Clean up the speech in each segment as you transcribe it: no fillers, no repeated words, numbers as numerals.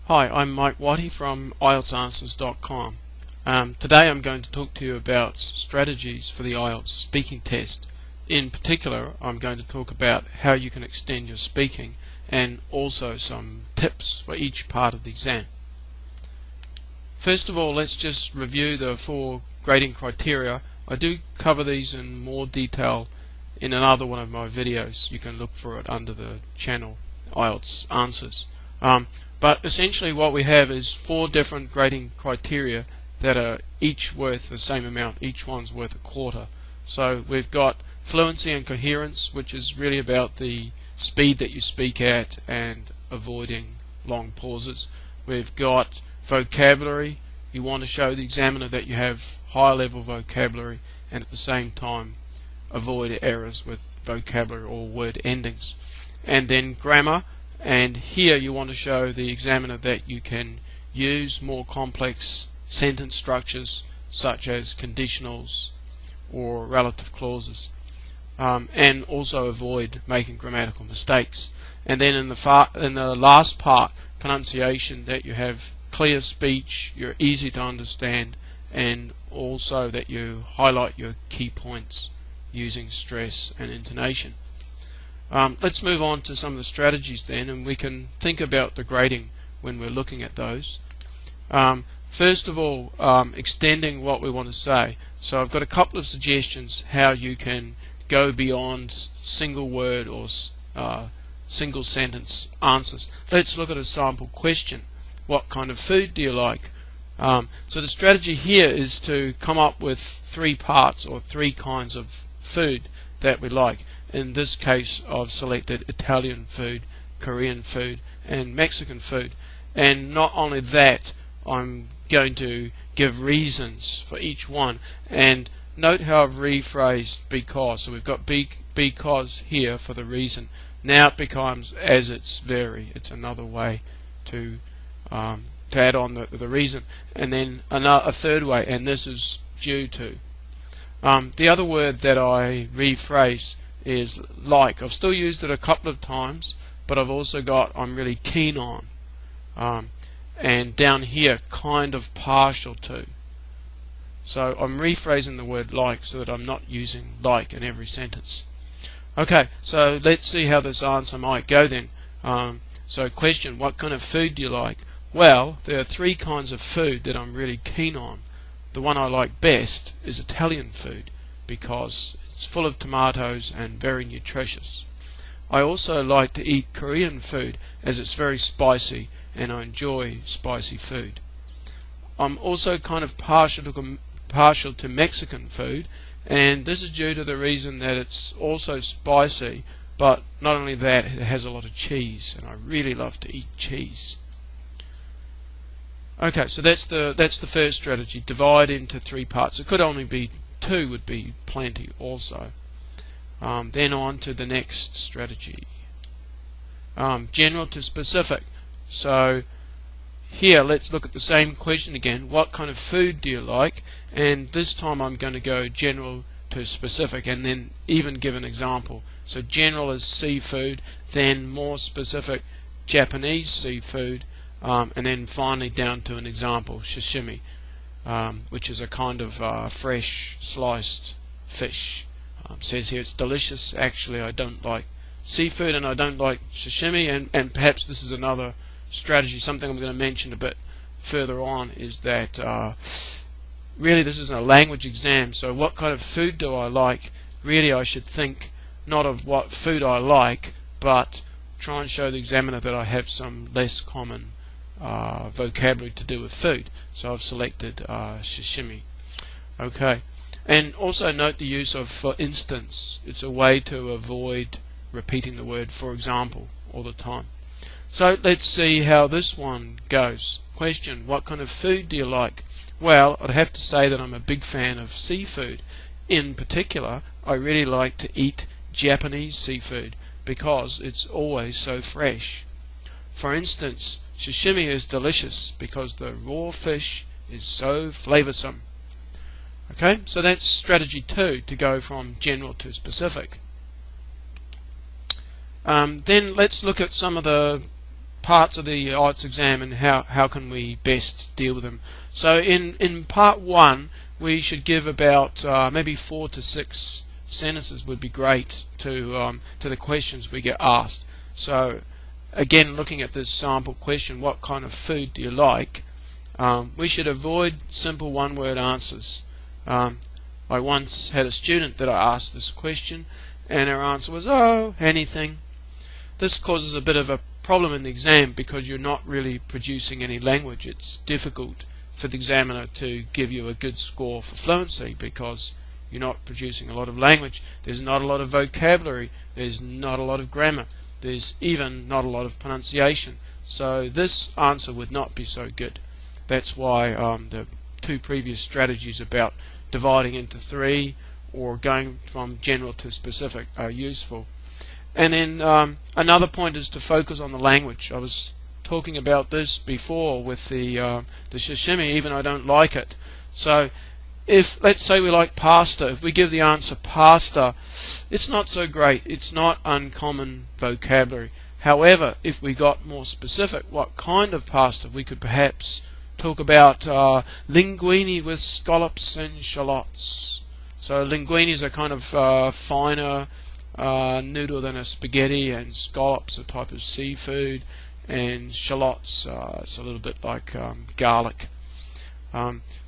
Hi, I'm Mike Watty from IELTSanswers.com. Today I'm going to talk to you about strategies for the IELTS speaking test. In particular, I'm going to talk about how you can extend your speaking and also some tips for each part of the exam. First of all, let's just review the 4 grading criteria. I do cover these in more detail in another one of my videos. You can look for it under the channel IELTS Answers. But essentially what we have is 4 different grading criteria that are each worth the same amount. Each one's worth a quarter. So we've got fluency and coherence, which is really about the speed that you speak at and avoiding long pauses. We've got vocabulary. You want to show the examiner that you have higher level vocabulary and at the same time avoid errors with vocabulary or word endings. And then grammar. And here you want to show the examiner that you can use more complex sentence structures such as conditionals or relative clauses, and also avoid making grammatical mistakes. And then in the last part, pronunciation, that you have clear speech, you're easy to understand, and also that you highlight your key points using stress and intonation. Let's move on to some of the strategies then, and we can think about the grading when we're looking at those. First of all, extending what we want to say. So I've got a couple of suggestions how you can go beyond single word or single sentence answers. Let's look at a sample question. What kind of food do you like? So the strategy here is to come up with 3 parts or 3 kinds of food that we like. In this case, I've selected Italian food, Korean food, and Mexican food. And not only that, I'm going to give reasons for each one. And note how I've rephrased because. So we've got because here for the reason. Now it becomes as it's very. It's another way to add on the reason. And then a third way, and this is due to. The other word that I rephrase is like. I've still used it a couple of times, but I've also got I'm really keen on, and down here kind of partial to. So I'm rephrasing the word like so that I'm not using like in every sentence. Okay, so let's see how this answer might go then. So question, what kind of food do you like? Well, there are 3 kinds of food that I'm really keen on. The one I like best is Italian food because it's full of tomatoes and very nutritious. I also like to eat Korean food as it's very spicy and I enjoy spicy food. I'm also kind of partial to Mexican food, and this is due to the reason that it's also spicy, but not only that, it has a lot of cheese and I really love to eat cheese. Okay, so that's the first strategy. Divide into 3 parts. It could only be 2 would be plenty also. Then on to the next strategy. General to specific. So here let's look at the same question again. What kind of food do you like? And this time I'm going to go general to specific and then even give an example. So general is seafood, then more specific Japanese seafood, and then finally down to an example, sashimi, which is a kind of fresh sliced fish. Says here it's delicious. Actually, I don't like seafood and I don't like sashimi, and perhaps this is another strategy, something I'm going to mention a bit further on, is that really this isn't a language exam, so what kind of food do I like? Really I should think not of what food I like, but try and show the examiner that I have some less common vocabulary to do with food. So I've selected sashimi. Okay, and also note the use of for instance. It's a way to avoid repeating the word for example all the time. So let's see how this one goes. Question, what kind of food do you like? Well, I'd have to say that I'm a big fan of seafood. In particular, I really like to eat Japanese seafood because it's always so fresh. For instance, sashimi is delicious because the raw fish is so flavoursome. Okay, so that's strategy 2, to go from general to specific. Then let's look at some of the parts of the IELTS exam and how can we best deal with them. So in part 1 we should give about maybe 4 to 6 sentences would be great to the questions we get asked. So again, looking at this sample question, what kind of food do you like? We should avoid simple one-word answers. I once had a student that I asked this question and her answer was, oh, anything. This causes a bit of a problem in the exam because you're not really producing any language. It's difficult for the examiner to give you a good score for fluency because you're not producing a lot of language. There's not a lot of vocabulary. There's not a lot of grammar. There's even not a lot of pronunciation. So this answer would not be so good. That's why the 2 previous strategies about dividing into 3 or going from general to specific are useful. And then another point is to focus on the language. I was talking about this before with the sashimi, even I don't like it. So if, let's say we like pasta, if we give the answer pasta, it's not so great. It's not uncommon vocabulary. However, if we got more specific, what kind of pasta, we could perhaps talk about linguine with scallops and shallots. So linguine is a kind of finer noodle than a spaghetti, and scallops a type of seafood, and shallots it's a little bit like garlic.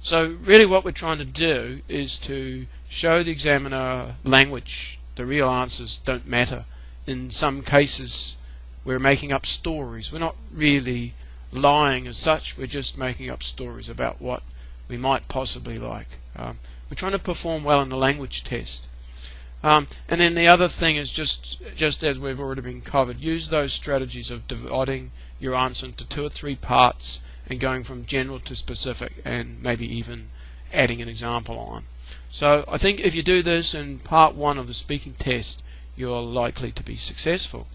So really what we're trying to do is to show the examiner language. The real answers don't matter. In some cases we're making up stories. We're not really lying as such, we're just making up stories about what we might possibly like. We're trying to perform well in the language test. And then the other thing is just as we've already been covered, use those strategies of dividing your answer into 2 or 3 parts and going from general to specific and maybe even adding an example on. So I think if you do this in part 1 of the speaking test, you're likely to be successful.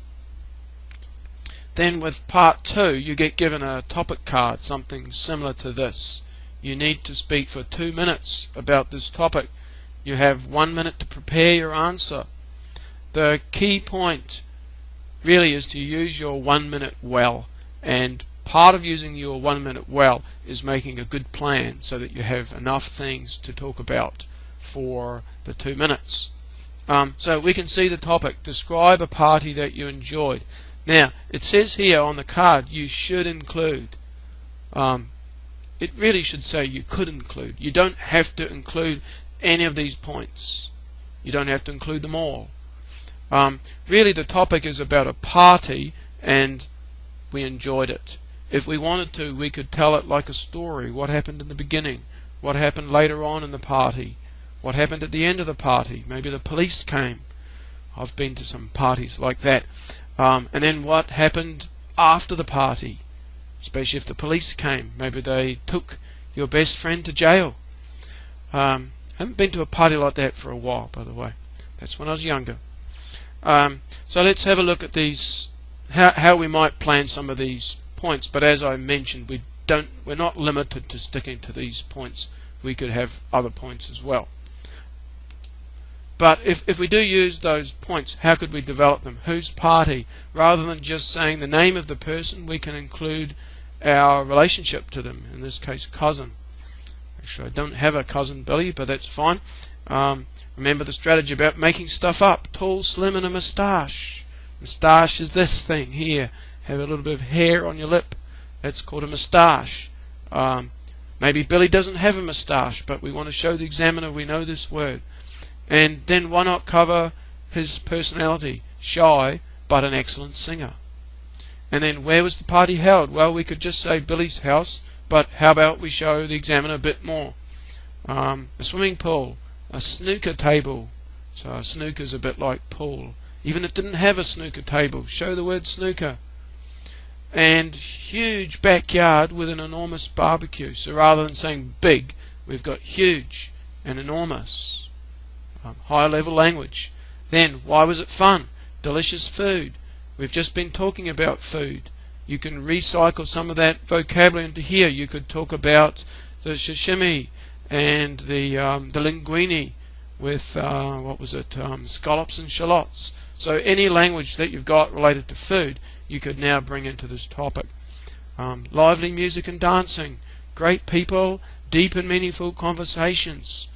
Then with part 2 you get given a topic card, something similar to this. You need to speak for 2 minutes about this topic. You have 1 minute to prepare your answer. The key point really is to use your 1 minute well, and part of using your 1 minute well is making a good plan so that you have enough things to talk about for the 2 minutes. So we can see the topic, describe a party that you enjoyed. Now it says here on the card you should include. It really should say you could include. You don't have to include any of these points. You don't have to include them all. Really the topic is about a party and we enjoyed it. If we wanted to, we could tell it like a story. What happened in the beginning? What happened later on in the party? What happened at the end of the party? Maybe the police came. I've been to some parties like that. And then what happened after the party? Especially if the police came. Maybe they took your best friend to jail. I haven't been to a party like that for a while, by the way. That's when I was younger. So let's have a look at these, how we might plan some of these points. But as I mentioned, we're not limited to sticking to these points. We could have other points as well. But if we do use those points, how could we develop them? Whose party? Rather than just saying the name of the person, we can include our relationship to them, in this case cousin. Actually I don't have a cousin Billy, but that's fine. Remember the strategy about making stuff up. Tall, slim and a moustache. Moustache is this thing here. Have a little bit of hair on your lip. That's called a moustache. Maybe Billy doesn't have a moustache, but we want to show the examiner we know this word. And then why not cover his personality? Shy, but an excellent singer. And then where was the party held? Well, we could just say Billy's house, but how about we show the examiner a bit more? A swimming pool, a snooker table. So a snooker's a bit like pool. Even if it didn't have a snooker table, show the word snooker. And huge backyard with an enormous barbecue. So rather than saying big, we've got huge and enormous. High level language. Then why was it fun? Delicious food. We've just been talking about food. You can recycle some of that vocabulary into here. You could talk about the sashimi and the linguine with what was it, scallops and shallots. So any language that you've got related to food, you could now bring into this topic. Lively music and dancing, great people, deep and meaningful conversations.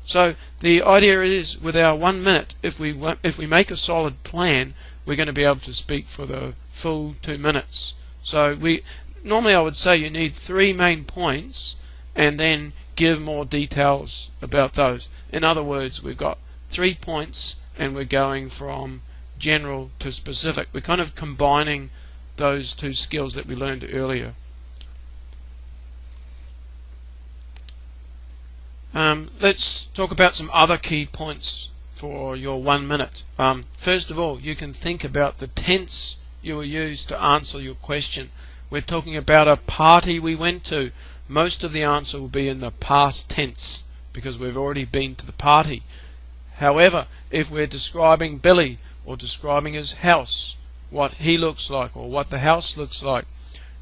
So the idea is, with our 1 minute, if we make a solid plan, we're going to be able to speak for the full 2 minutes. So normally I would say you need 3 main points and then give more details about those. In other words, we've got 3 points and we're going from general to specific. We're kind of combining those 2 skills that we learned earlier. Let's talk about some other key points for your 1 minute. First of all, you can think about the tense you will use to answer your question. We're talking about a party we went to. Most of the answer will be in the past tense because we've already been to the party. However, if we're describing Billy or describing his house, what he looks like or what the house looks like,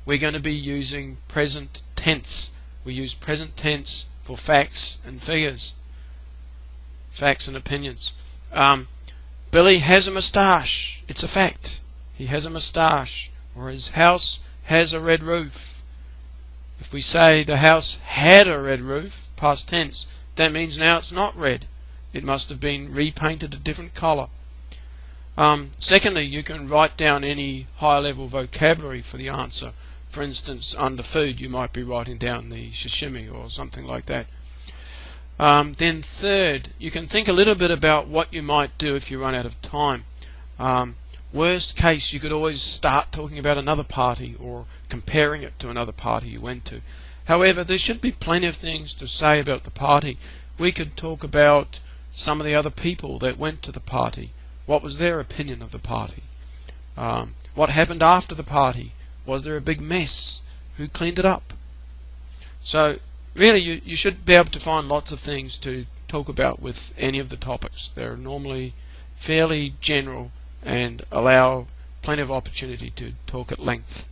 we're going to be using present tense. We use present tense for facts and figures, facts and opinions. Billy has a moustache. It's a fact. He has a moustache. Or his house has a red roof. If we say the house had a red roof, past tense, that means now it's not red. It must have been repainted a different color. Secondly, you can write down any higher level vocabulary for the answer. For instance, under food, you might be writing down the sashimi or something like that. Then third, you can think a little bit about what you might do if you run out of time. Worst case, you could always start talking about another party or comparing it to another party you went to. However, there should be plenty of things to say about the party. We could talk about some of the other people that went to the party. What was their opinion of the party? What happened after the party? Was there a big mess? Who cleaned it up? So really you should be able to find lots of things to talk about with any of the topics. They're normally fairly general and allow plenty of opportunity to talk at length.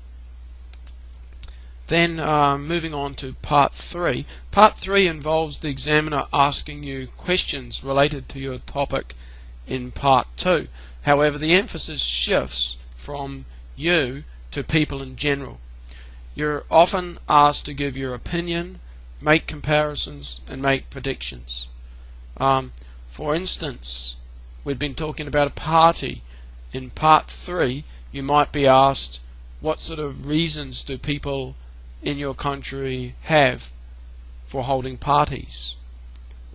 Then moving on to part 3. Part 3 involves the examiner asking you questions related to your topic in part 2. However, the emphasis shifts from you to people in general. You're often asked to give your opinion, make comparisons, and make predictions. For instance, we've been talking about a party. In part 3, you might be asked, what sort of reasons do people in your country have for holding parties?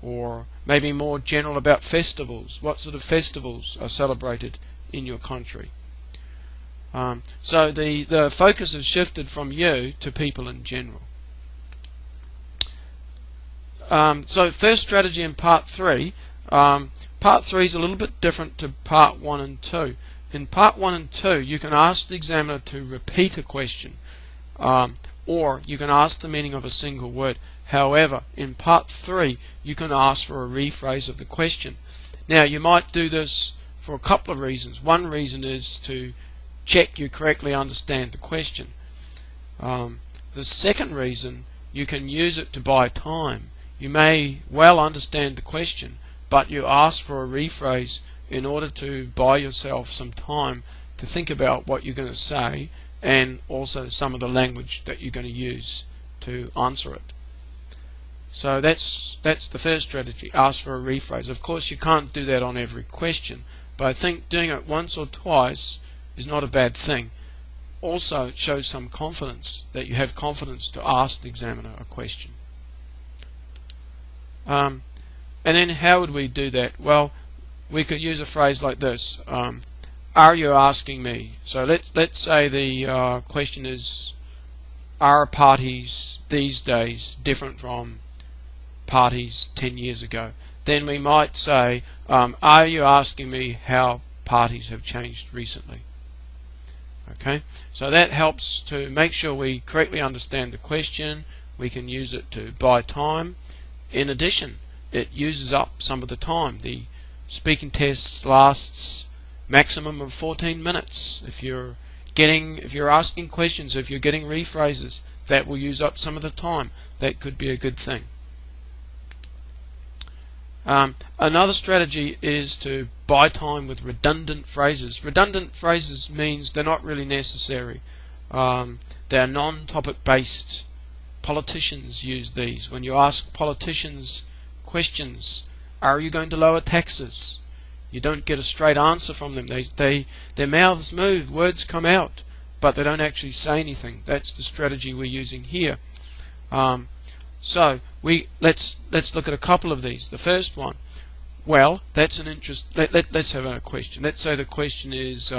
Or maybe more general about festivals. What sort of festivals are celebrated in your country? So the focus has shifted from you to people in general. So first strategy in part 3. Part 3 is a little bit different to part 1 and 2. In part 1 and 2, you can ask the examiner to repeat a question, or you can ask the meaning of a single word. However, in part 3, you can ask for a rephrase of the question. Now, you might do this for a couple of reasons. One reason is to check you correctly understand the question. The second reason, you can use it to buy time. You may well understand the question, but you ask for a rephrase in order to buy yourself some time to think about what you're going to say and also some of the language that you're going to use to answer it. So that's the first strategy, ask for a rephrase. Of course, you can't do that on every question, but I think doing it once or twice is not a bad thing. Also, it shows some confidence, that you have confidence to ask the examiner a question. And then how would we do that? Well, we could use a phrase like this. Are you asking me? So let's say the question is, are parties these days different from parties 10 years ago? Then we might say, are you asking me how parties have changed recently? Okay, so that helps to make sure we correctly understand the question. We can use it to buy time. In addition, it uses up some of the time. The speaking test lasts maximum of 14 minutes. If you're asking questions, if you're getting rephrases, that will use up some of the time. That could be a good thing. Another strategy is to buy time with redundant phrases. Redundant phrases means they're not really necessary. They're non-topic based. Politicians use these. When you ask politicians questions, are you going to lower taxes? You don't get a straight answer from them. Their mouths move, words come out, but they don't actually say anything. That's the strategy we're using here. So let's look at a couple of these. The first one, well, that's an interest. Let's have a question. Let's say the question is,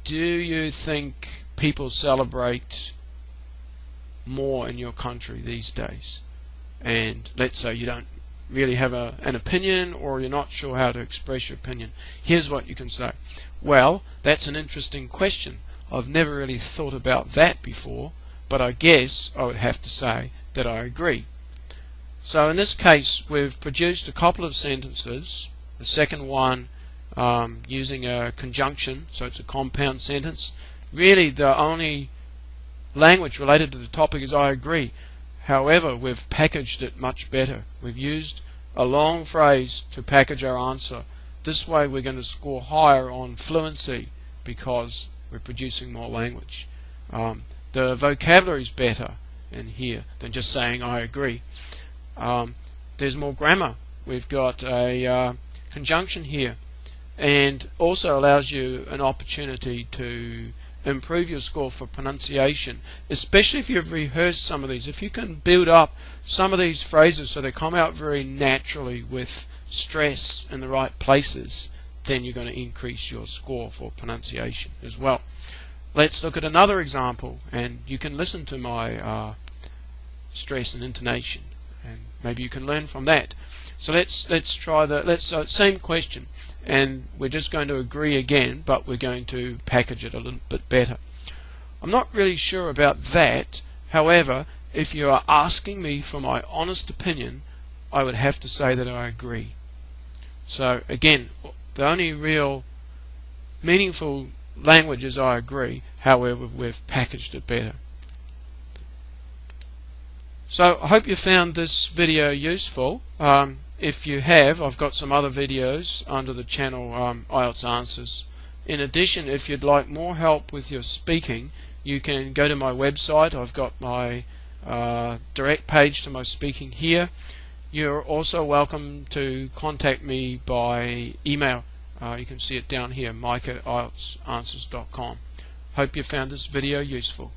do you think people celebrate more in your country these days? And let's say you don't really have an opinion, or you're not sure how to express your opinion. Here's what you can say. Well, that's an interesting question. I've never really thought about that before, but I guess I would have to say that I agree. So in this case, we've produced a couple of sentences. The second one using a conjunction, so it's a compound sentence. Really, the only language related to the topic is I agree. However, we've packaged it much better. We've used a long phrase to package our answer. This way we're going to score higher on fluency because we're producing more language. The vocabulary is better in here than just saying I agree. There's more grammar. We've got a conjunction here, and also allows you an opportunity to improve your score for pronunciation, especially if you've rehearsed some of these. If you can build up some of these phrases so they come out very naturally with stress in the right places, then you're going to increase your score for pronunciation as well. Let's look at another example, and you can listen to my stress and intonation, and maybe you can learn from that. So let's try the same question, and we're just going to agree again, but we're going to package it a little bit better. I'm not really sure about that. However, if you are asking me for my honest opinion, I would have to say that I agree. So again, the only real meaningful language is I agree. However, we've packaged it better. So I hope you found this video useful. If you have, I've got some other videos under the channel IELTS Answers. In addition, if you'd like more help with your speaking, you can go to my website. I've got my direct page to my speaking here. You're also welcome to contact me by email. You can see it down here, mike@ieltsanswers.com. Hope you found this video useful.